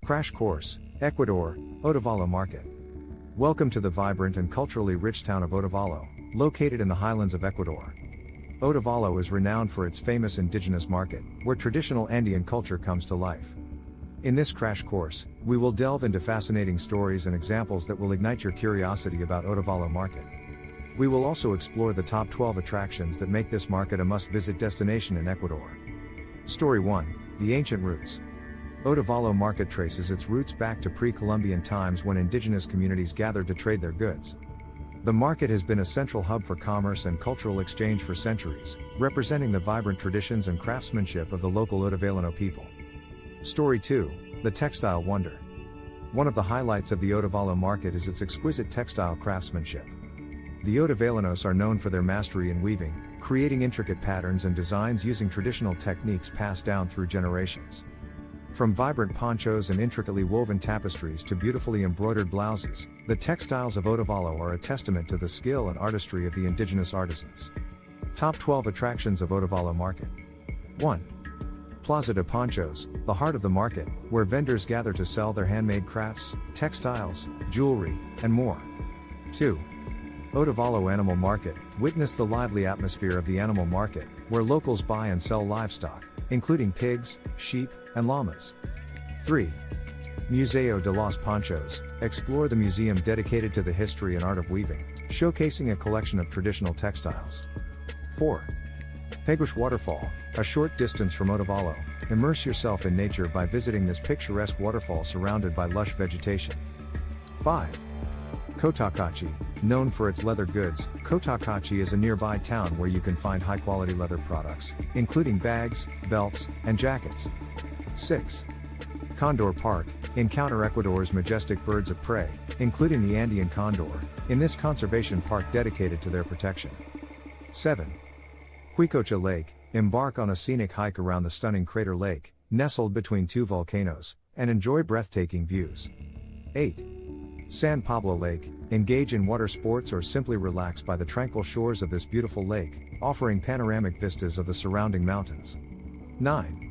Crash Course, Ecuador, Otavalo Market. Welcome to the vibrant and culturally rich town of Otavalo, located in the highlands of Ecuador. Otavalo is renowned for its famous indigenous market, where traditional Andean culture comes to life. In this crash course, we will delve into fascinating stories and examples that will ignite your curiosity about Otavalo Market. We will also explore the top 12 attractions that make this market a must-visit destination in Ecuador. Story 1, The Ancient Roots. Otavalo Market traces its roots back to pre-Columbian times when indigenous communities gathered to trade their goods. The market has been a central hub for commerce and cultural exchange for centuries, representing the vibrant traditions and craftsmanship of the local Otavaleño people. Story 2, The Textile Wonder. One of the highlights of the Otavalo Market is its exquisite textile craftsmanship. The Otavaleños are known for their mastery in weaving, creating intricate patterns and designs using traditional techniques passed down through generations. From vibrant ponchos and intricately woven tapestries to beautifully embroidered blouses, the textiles of Otavalo are a testament to the skill and artistry of the indigenous artisans. Top 12 attractions of Otavalo Market. 1. Plaza de Ponchos, the heart of the market, where vendors gather to sell their handmade crafts, textiles, jewelry, and more. 2. Otavalo Animal Market, witness the lively atmosphere of the animal market, where locals buy and sell livestock, including pigs, sheep, and llamas. 3. Museo de los Ponchos, explore the museum dedicated to the history and art of weaving, showcasing a collection of traditional textiles. 4. Pegush Waterfall, a short distance from Otavalo, immerse yourself in nature by visiting this picturesque waterfall surrounded by lush vegetation. 5. Cotacachi, known for its leather goods, Cotacachi is a nearby town where you can find high-quality leather products, including bags, belts, and jackets. 6. Condor Park, encounter Ecuador's majestic birds of prey, including the Andean condor, in this conservation park dedicated to their protection. 7. Quicocha Lake, embark on a scenic hike around the stunning crater lake, nestled between two volcanoes, and enjoy breathtaking views. 8. San Pablo Lake, engage in water sports or simply relax by the tranquil shores of this beautiful lake, offering panoramic vistas of the surrounding mountains. 9.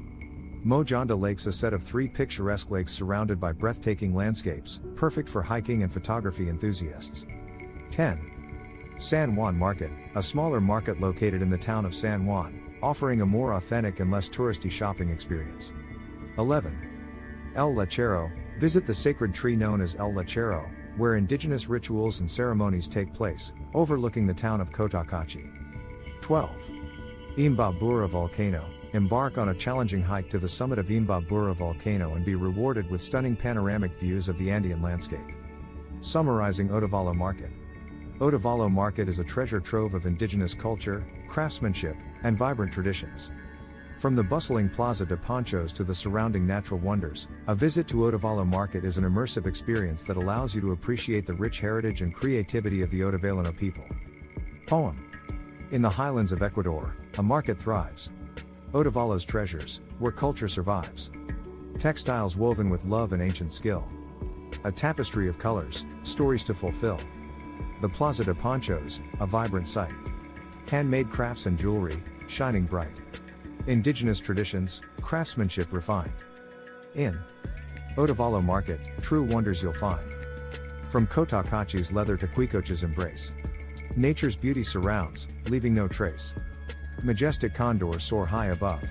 Mojonda Lakes, a set of 3 picturesque lakes surrounded by breathtaking landscapes, perfect for hiking and photography enthusiasts. 10. San Juan Market, a smaller market located in the town of San Juan, offering a more authentic and less touristy shopping experience. 11. El Lechero, visit the sacred tree known as El Lechero, where indigenous rituals and ceremonies take place, overlooking the town of Cotacachi. 12. Imbabura Volcano, embark on a challenging hike to the summit of Imbabura Volcano and be rewarded with stunning panoramic views of the Andean landscape. Summarizing Otavalo Market. Otavalo Market is a treasure trove of indigenous culture, craftsmanship, and vibrant traditions. From the bustling Plaza de Ponchos to the surrounding natural wonders, a visit to Otavalo Market is an immersive experience that allows you to appreciate the rich heritage and creativity of the Otavaleño people. Poem. In the highlands of Ecuador, a market thrives. Otavalo's treasures, where culture survives. Textiles woven with love and ancient skill. A tapestry of colors, stories to fulfill. The Plaza de Ponchos, a vibrant sight. Handmade crafts and jewelry, shining bright. Indigenous traditions, craftsmanship refined. In Otavalo Market, true wonders you'll find. From Cotacachi's leather to Quicocha's embrace. Nature's beauty surrounds, leaving no trace. Majestic condors soar high above.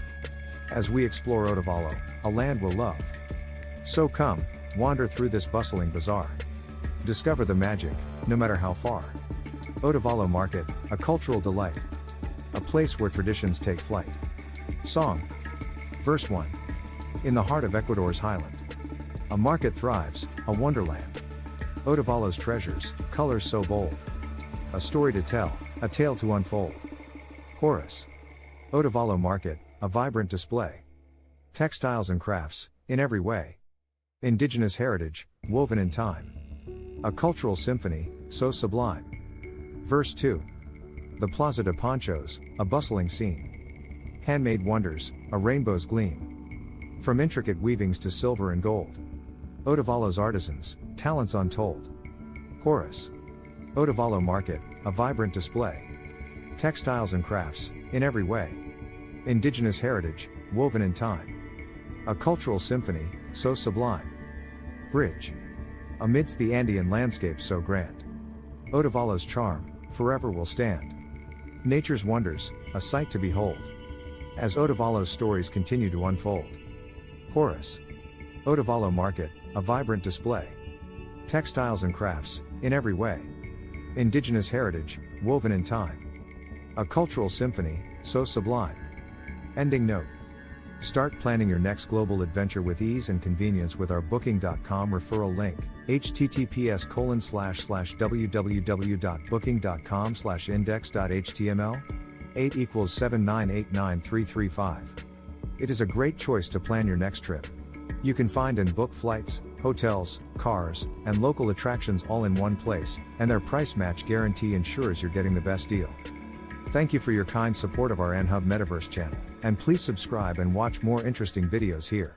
As we explore Otavalo, a land we'll love. So come, wander through this bustling bazaar. Discover the magic, no matter how far. Otavalo Market, a cultural delight. A place where traditions take flight. Song. Verse 1. In the heart of Ecuador's highland. A market thrives, a wonderland. Otavalo's treasures, colors so bold. A story to tell, a tale to unfold. Chorus. Otavalo Market, a vibrant display. Textiles and crafts, in every way. Indigenous heritage, woven in time. A cultural symphony, so sublime. Verse 2. The Plaza de Ponchos, a bustling scene. Handmade wonders, a rainbow's gleam. From intricate weavings to silver and gold. Otavalo's artisans, talents untold. Chorus. Otavalo Market, a vibrant display. Textiles and crafts, in every way. Indigenous heritage, woven in time. A cultural symphony, so sublime. Bridge. Amidst the Andean landscape so grand, Otavalo's charm, forever will stand. Nature's wonders, a sight to behold, as Otavalo's stories continue to unfold. Chorus. Otavalo Market, a vibrant display. Textiles and crafts, in every way. Indigenous heritage, woven in time. A cultural symphony, so sublime. Ending note. Start planning your next global adventure with ease and convenience with our booking.com referral link, https://www.booking.com/index.html. 8 = 7989335. It is a great choice to plan your next trip. You can find and book flights, hotels, cars, and local attractions all in one place, and their price match guarantee ensures you're getting the best deal. Thank you for your kind support of our AnHub Metaverse channel, and please subscribe and watch more interesting videos here.